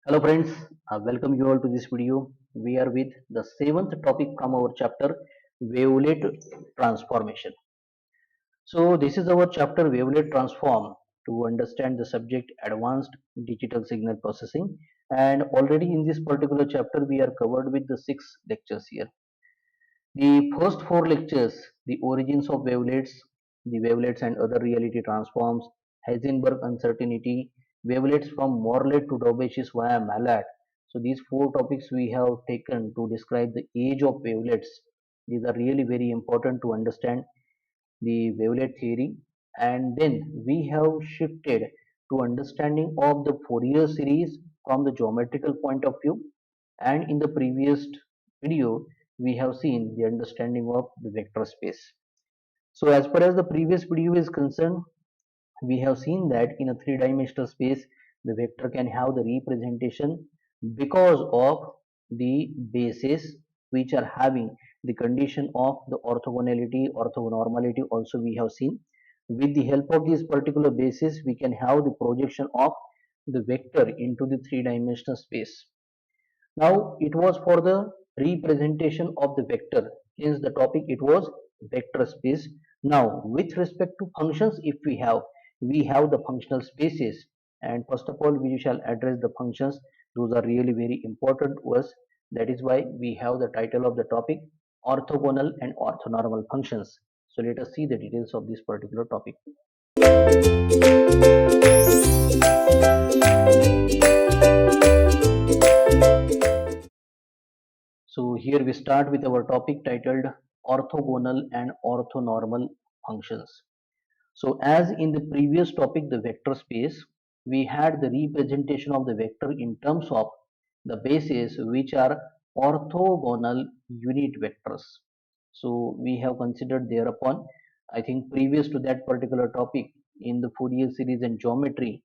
Hello friends, welcome you all to this video. We are with the seventh topic from our chapter wavelet transformation. So this is our chapter wavelet transform to understand the subject advanced digital signal processing, and already in this particular chapter we are covered with the six lectures here. The first four lectures, the origins of wavelets, the wavelets and other reality transforms, Heisenberg uncertainty, wavelets from Morley to Dobeshi's via Malat. So these four topics we have taken to describe the age of wavelets. These are really very important to understand the wavelet theory. And then we have shifted to understanding of the Fourier series from the geometrical point of view. And in the previous video, we have seen the understanding of the vector space. So as far as the previous video is concerned, we have seen that in a three-dimensional space, the vector can have the representation because of the bases which are having the condition of the orthogonality, orthonormality also we have seen. With the help of these particular bases, we can have the projection of the vector into the three-dimensional space. Now it was for the representation of the vector. Hence the topic it was vector space. Now with respect to functions, if we have the functional spaces, and first of all we shall address the functions. Those are really very important to us. That is why we have the title of the topic orthogonal and orthonormal functions. So let us see the details of this particular topic. So here we start with our topic titled orthogonal and orthonormal functions. So as in the previous topic, the vector space, we had the representation of the vector in terms of the bases which are orthogonal unit vectors. So we have considered thereupon, I think previous to that particular topic in the Fourier series and geometry,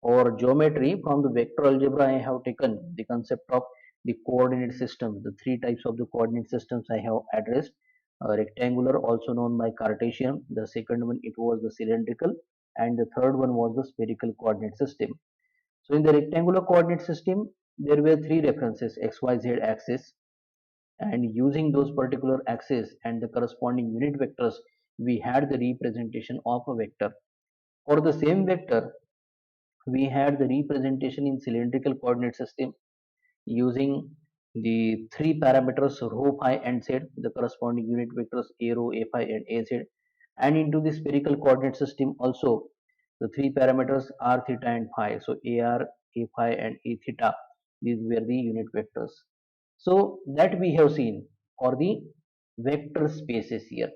or geometry from the vector algebra, I have taken the concept of the coordinate system. The three types of the coordinate systems I have addressed. Rectangular, also known by Cartesian. The second one it was the cylindrical, and the third one was the spherical coordinate system. So in the rectangular coordinate system, there were three references: x, y, z axis, and using those particular axes and the corresponding unit vectors, we had the representation of a vector. For the same vector, we had the representation in cylindrical coordinate system using the three parameters rho, phi and z, the corresponding unit vectors a rho, a phi and a z. And into the spherical coordinate system also, the three parameters r, theta and phi. So ar, a phi and a theta, these were the unit vectors. So that we have seen for the vector spaces here.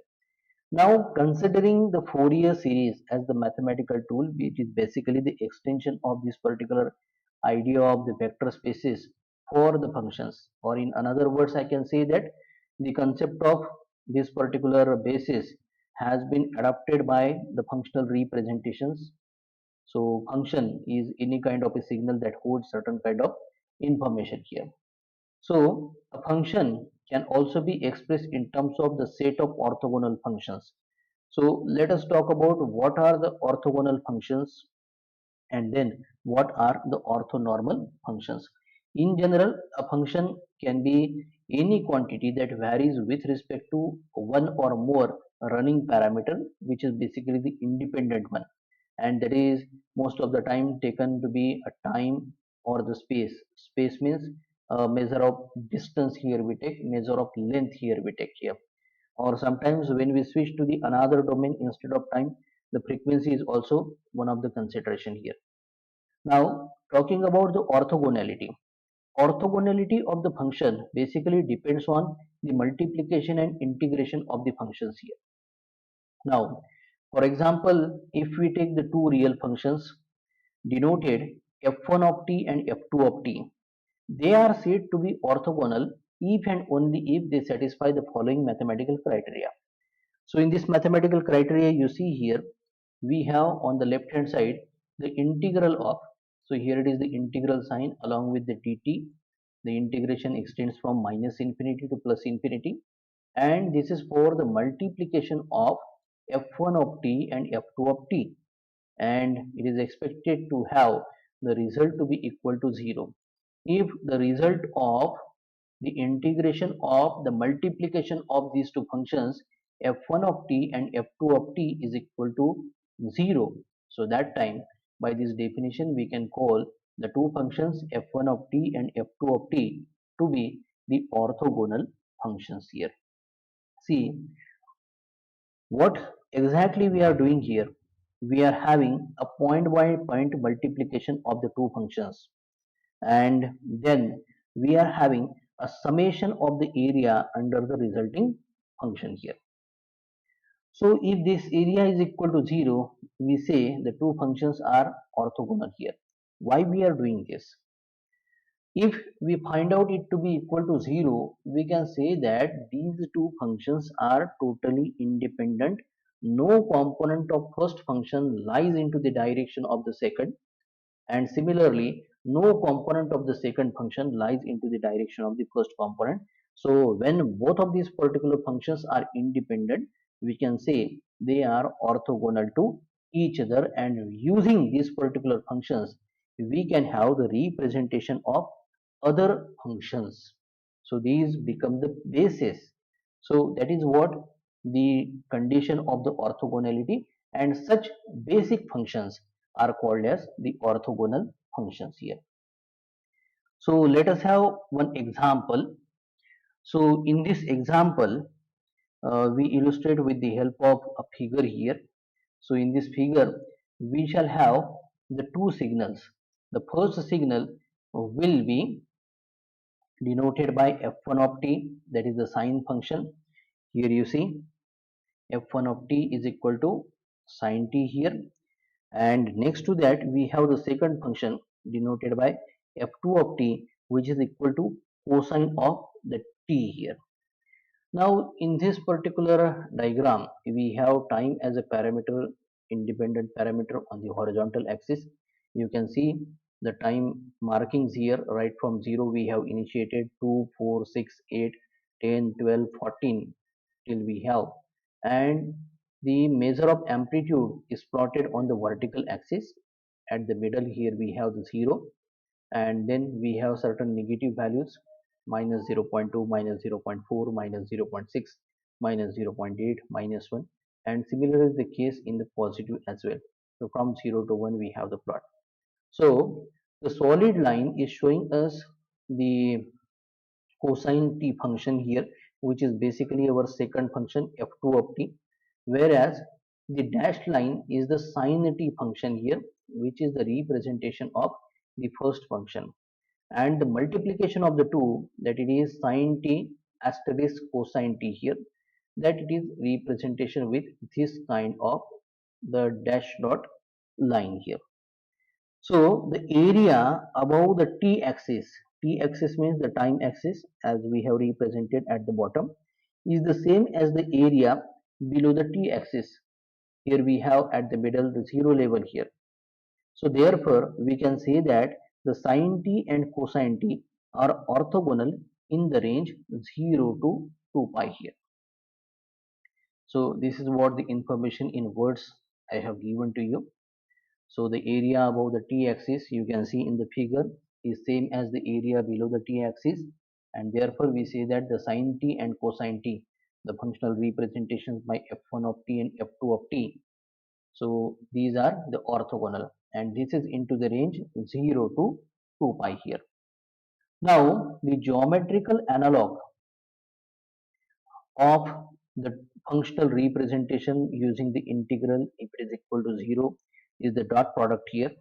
Now, considering the Fourier series as the mathematical tool, which is basically the extension of this particular idea of the vector spaces for the functions, or in another words, I can say that the concept of this particular basis has been adopted by the functional representations. So, function is any kind of a signal that holds certain kind of information here. So a function can also be expressed in terms of the set of orthogonal functions. So let us talk about what are the orthogonal functions and then what are the orthonormal functions. In general, a function can be any quantity that varies with respect to one or more running parameter, which is basically the independent one, and that is most of the time taken to be a time or the space. Space means measure of distance, here we take measure of length, here we take here. Or sometimes when we switch to the another domain instead of time, the frequency is also one of the consideration here. Now talking about the orthogonality. Orthogonality of the function basically depends on the multiplication and integration of the functions here. Now for example, if we take the two real functions denoted f1 of t and f2 of t, they are said to be orthogonal if and only if they satisfy the following mathematical criteria. So in this mathematical criteria you see here, we have on the left hand side the integral of, so here it is the integral sign along with the dt. The integration extends from minus infinity to plus infinity, and this is for the multiplication of f1 of t and f2 of t, and it is expected to have the result to be equal to 0. if the result of the integration of the multiplication of these two functions f1 of t and f2 of t is equal to 0. So that time, by this definition, we can call the two functions f1 of t and f2 of t to be the orthogonal functions here. See, what exactly we are doing here? We are having a point by point multiplication of the two functions, and then we are having a summation of the area under the resulting function here. So if this area is equal to 0, we say the two functions are orthogonal here. Why we are doing this? If we find out it to be equal to 0, we can say that these two functions are totally independent. No component of first function lies into the direction of the second, and similarly no component of the second function lies into the direction of the first component. So when both of these particular functions are independent, we can say they are orthogonal to each other, and using these particular functions we can have the representation of other functions. So these become the basis. So that is what the condition of the orthogonality, and such basic functions are called as the orthogonal functions here. So let us have one example. So in this example, we illustrate with the help of a figure here. So in this figure, we shall have the two signals. The first signal will be denoted by f1 of t, that is the sine function. Here you see f1 of t is equal to sine t here, and next to that we have the second function denoted by f2 of t, which is equal to cosine of the t here. Now in this particular diagram we have time as a parameter, independent parameter on the horizontal axis. You can see the time markings here. Right from 0 we have initiated 2, 4, 6, 8, 10, 12, 14 till we have, and the measure of amplitude is plotted on the vertical axis. At the middle here we have the 0, and then we have certain negative values, minus 0.2, minus 0.4, minus 0.6, minus 0.8, minus 1, and similarly is the case in the positive as well. So from 0 to 1 we have the plot. So the solid line is showing us the cosine t function here, which is basically our second function f2 of t, whereas the dashed line is the sine t function here, which is the representation of the first function, and the multiplication of the two, that it is sine t asterisk cosine t here, that it is representation with this kind of the dash dot line here. So the area above the t-axis means the time axis, as we have represented at the bottom, is the same as the area below the t-axis. Here we have at the middle the zero level here. So therefore we can say that the sine t and cosine t are orthogonal in the range 0 to 2 pi here. So this is what the information in words I have given to you. So the area above the t-axis, you can see in the figure, is same as the area below the t-axis, and therefore we say that the sine t and cosine t, the functional representations by f1 of t and f2 of t, so these are the orthogonal, and this is into the range 0 to 2 pi here. Now the geometrical analog of the functional representation using the integral if it is equal to 0 is the dot product here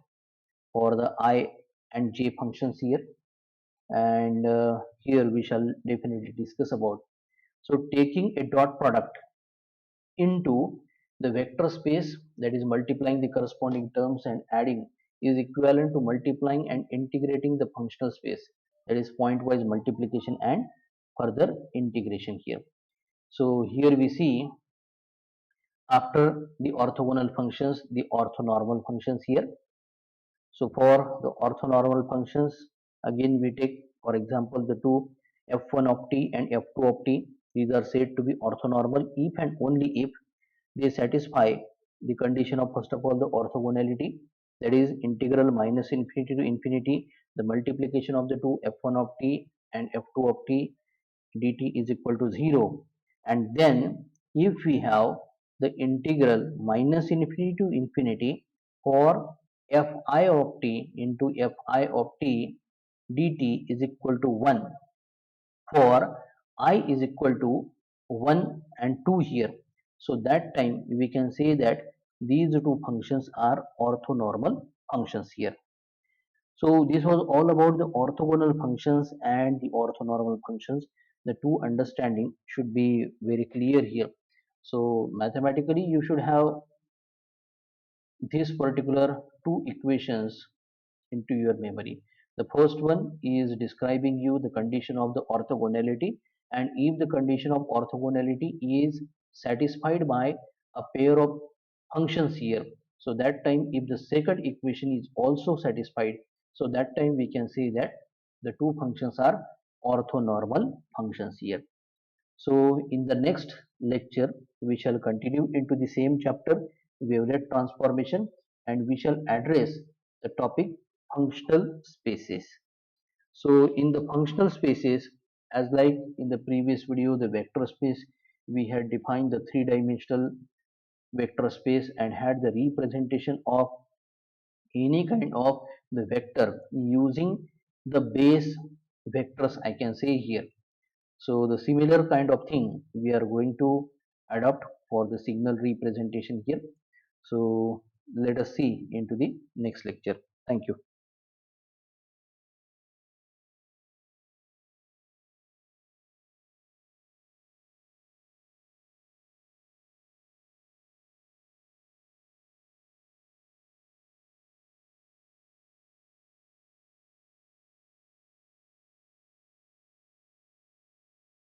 for the I and j functions here, and here we shall definitely discuss about. So taking a dot product into the vector space, that is multiplying the corresponding terms and adding, is equivalent to multiplying and integrating the functional space, that is pointwise multiplication and further integration here. So here we see after the orthogonal functions the orthonormal functions here. So for the orthonormal functions, again we take for example the two f1 of t and f2 of t. These are said to be orthonormal if and only if they satisfy the condition of first of all the orthogonality, that is integral minus infinity to infinity the multiplication of the two f1 of t and f2 of t dt is equal to 0. And then if we have the integral minus infinity to infinity for fi of t into fi of t dt is equal to 1 for I is equal to 1 and 2 here. So that time we can say that these two functions are orthonormal functions here. So this was all about the orthogonal functions and the orthonormal functions. The two understanding should be very clear here. So mathematically you should have these particular two equations into your memory. The first one is describing you the condition of the orthogonality, and if the condition of orthogonality is satisfied by a pair of functions here, so that time if the second equation is also satisfied, so that time we can say that the two functions are orthonormal functions here. So in the next lecture, we shall continue into the same chapter, wavelet transformation, and we shall address the topic functional spaces. So in the functional spaces, as like in the previous video, the vector space, we had defined the three-dimensional vector space and had the representation of any kind of the vector using the base vectors, I can say here. So the similar kind of thing we are going to adopt for the signal representation here. So let us see into the next lecture. Thank you.